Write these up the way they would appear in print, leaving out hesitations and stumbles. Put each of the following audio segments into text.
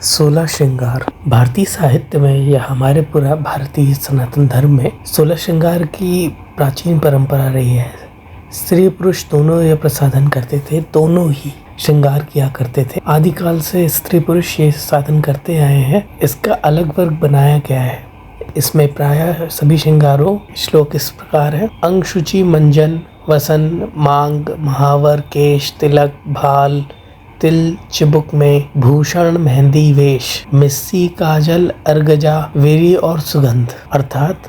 16 श्रृंगार भारतीय साहित्य में या हमारे पूरा भारतीय सनातन धर्म में 16 श्रृंगार की प्राचीन परंपरा रही है। स्त्री पुरुष दोनों यह प्रसाधन करते थे, दोनों ही श्रृंगार किया करते थे। आदिकाल से स्त्री पुरुष ये साधन करते आए हैं। इसका अलग वर्ग बनाया गया है। इसमें प्रायः सभी श्रृंगारों श्लोक इस प्रकार है। अंग शुचि मंजन वसन मांग महावर केश तिलक भाल तिल चिबुक में भूषण मेहंदी वेश मिस्सी काजल अर्गजा वेरी और सुगंध। अर्थात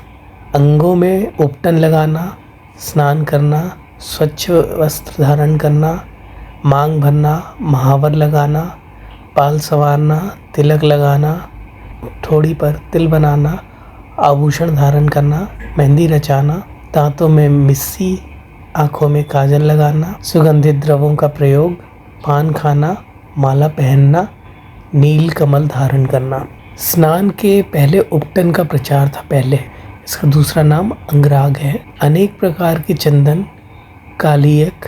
अंगों में उपटन लगाना, स्नान करना, स्वच्छ वस्त्र धारण करना, मांग भरना, महावर लगाना, बाल संवारना, तिलक लगाना, ठोड़ी पर तिल बनाना, आभूषण धारण करना, मेहंदी रचाना, दांतों में मिस्सी, आँखों में काजल लगाना, सुगंधित द्रवों का प्रयोग, पान खाना, माला पहनना, नील कमल धारण करना। स्नान के पहले उपटन का प्रचार था। पहले इसका दूसरा नाम अंगराग है। अनेक प्रकार के चंदन, कालीयक,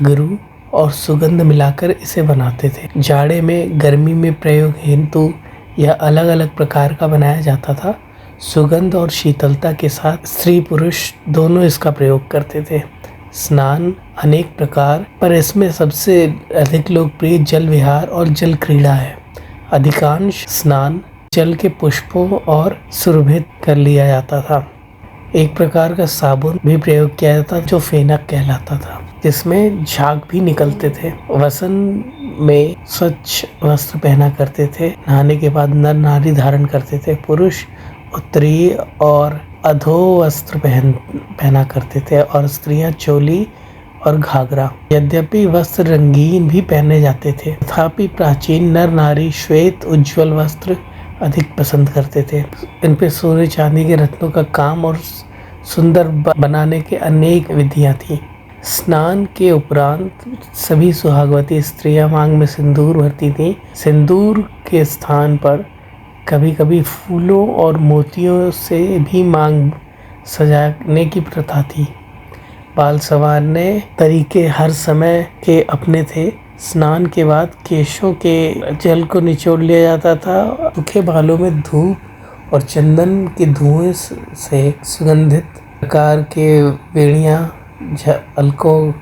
अगरू और सुगंध मिलाकर इसे बनाते थे। जाड़े में, गर्मी में प्रयोग हेतु यह अलग अलग प्रकार का बनाया जाता था। सुगंध और शीतलता के साथ स्त्री पुरुष दोनों इसका प्रयोग करते थे। स्नान अनेक प्रकार, पर इसमें सबसे अधिक लोकप्रिय जल विहार और जल क्रीड़ा है। अधिकांश स्नान जल के पुष्पों और सुरभित कर लिया जाता था। एक प्रकार का साबुन भी प्रयोग किया जाता जो फेनक कहलाता था, जिसमें झाग भी निकलते थे। वसन में स्वच्छ वस्त्र पहना करते थे। नहाने के बाद नर नारी धारण करते थे। पुरुष उत्तरीय और अधो वस्त्र पहना करते थे और स्त्रियां चोली और घाघरा। यद्यपि वस्त्र रंगीन भी पहने जाते थे, तथापि प्राचीन नर नारी श्वेत उज्ज्वल वस्त्र अधिक पसंद करते थे। इन पे सोने चांदी के रत्नों का काम और सुंदर बनाने के अनेक विधियां थी। स्नान के उपरांत सभी सुहागवती स्त्रियां मांग में सिंदूर भरती थीं। सिंदूर के स्थान पर कभी कभी फूलों और मोतियों से भी मांग सजाने की प्रथा थी। बाल संवारने तरीके हर समय के अपने थे। स्नान के बाद केशों के जल को निचोड़ लिया जाता था। सूखे बालों में धूप और चंदन के धुएं से सुगंधित प्रकार के बेड़ियां, अलकों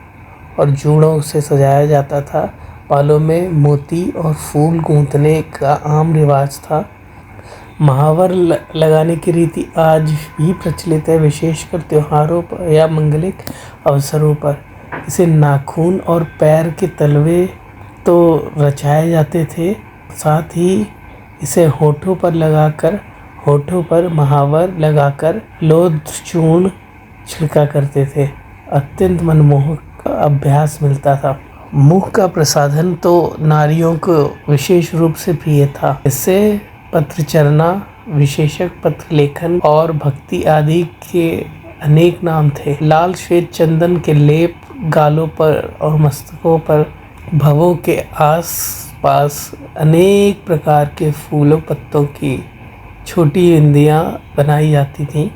और जूड़ों से सजाया जाता था। बालों में मोती और फूल गूंथने का आम रिवाज था। महावर लगाने की रीति आज भी प्रचलित है, विशेषकर त्योहारों पर या मंगलिक अवसरों पर। इसे नाखून और पैर के तलवे तो रचाए जाते थे, साथ ही इसे होठों पर महावर लगाकर लोध चूर्ण छिड़का करते थे। अत्यंत मनमोहक अभ्यास मिलता था। मुख का प्रसाधन तो नारियों को विशेष रूप से प्रिय था। इससे पत्रचरना, विशेषक पत्र लेखन और भक्ति आदि के अनेक नाम थे। लाल श्वेत चंदन के लेप गालों पर और मस्तकों पर, भवों के आस पास अनेक प्रकार के फूलों पत्तों की छोटी बिंदियां बनाई जाती थीं।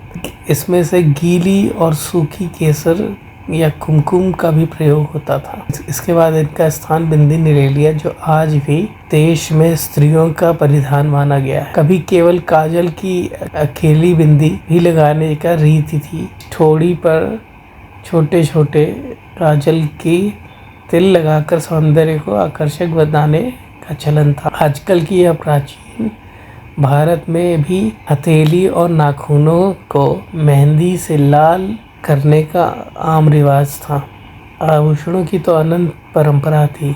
इसमें से गीली और सूखी केसर या कुमकुम का भी प्रयोग होता था। इसके बाद इनका स्थान बिंदी ने ले लिया, जो आज भी देश में स्त्रियों का परिधान माना गया है। कभी केवल काजल की अकेली बिंदी भी लगाने का रीति थी। ठोड़ी पर छोटे छोटे काजल की तिल लगाकर सौंदर्य को आकर्षक बनाने का चलन था। आजकल की यह प्राचीन भारत में भी हथेली और नाखूनों को मेहंदी से लाल करने का आम रिवाज था। आभूषणों की तो अनंत परंपरा थी,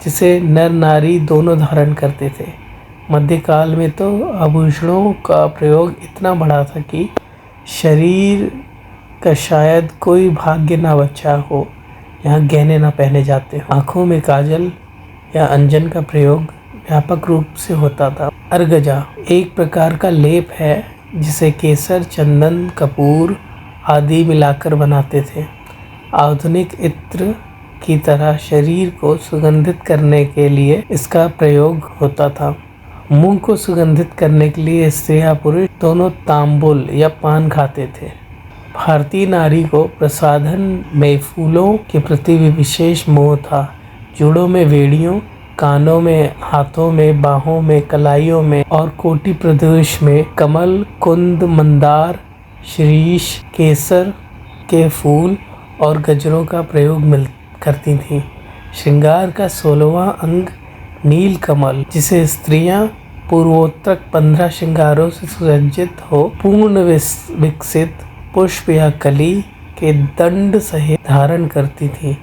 जिसे नर नारी दोनों धारण करते थे। मध्यकाल में तो आभूषणों का प्रयोग इतना बढ़ा था कि शरीर का शायद कोई भाग्य ना बचा हो यहाँ गहने ना पहने जाते हो। आँखों में काजल या अंजन का प्रयोग व्यापक रूप से होता था। अर्गजा एक प्रकार का लेप है, जिसे केसर, चंदन, कपूर आदि मिलाकर बनाते थे। आधुनिक इत्र की तरह शरीर को सुगंधित करने के लिए इसका प्रयोग होता था। मुंह को सुगंधित करने के लिए स्त्रियां पुरुष दोनों तांबुल या पान खाते थे। भारतीय नारी को प्रसाधन में फूलों के प्रति भी विशेष मोह था। जूड़ों में वेड़ियों कानों में, हाथों में, बाहों में, कलाइयों में और कोटि प्रदेश में कमल, कुंद, मंदार, शीरीष, केसर के फूल और गजरों का प्रयोग करती थीं। श्रृंगार का 16वां अंग नील कमल, जिसे स्त्रियां पूर्वोक्त 15 श्रृंगारों से सुसज्जित हो पूर्ण विकसित पुष्प या कली के दंड सहित धारण करती थी।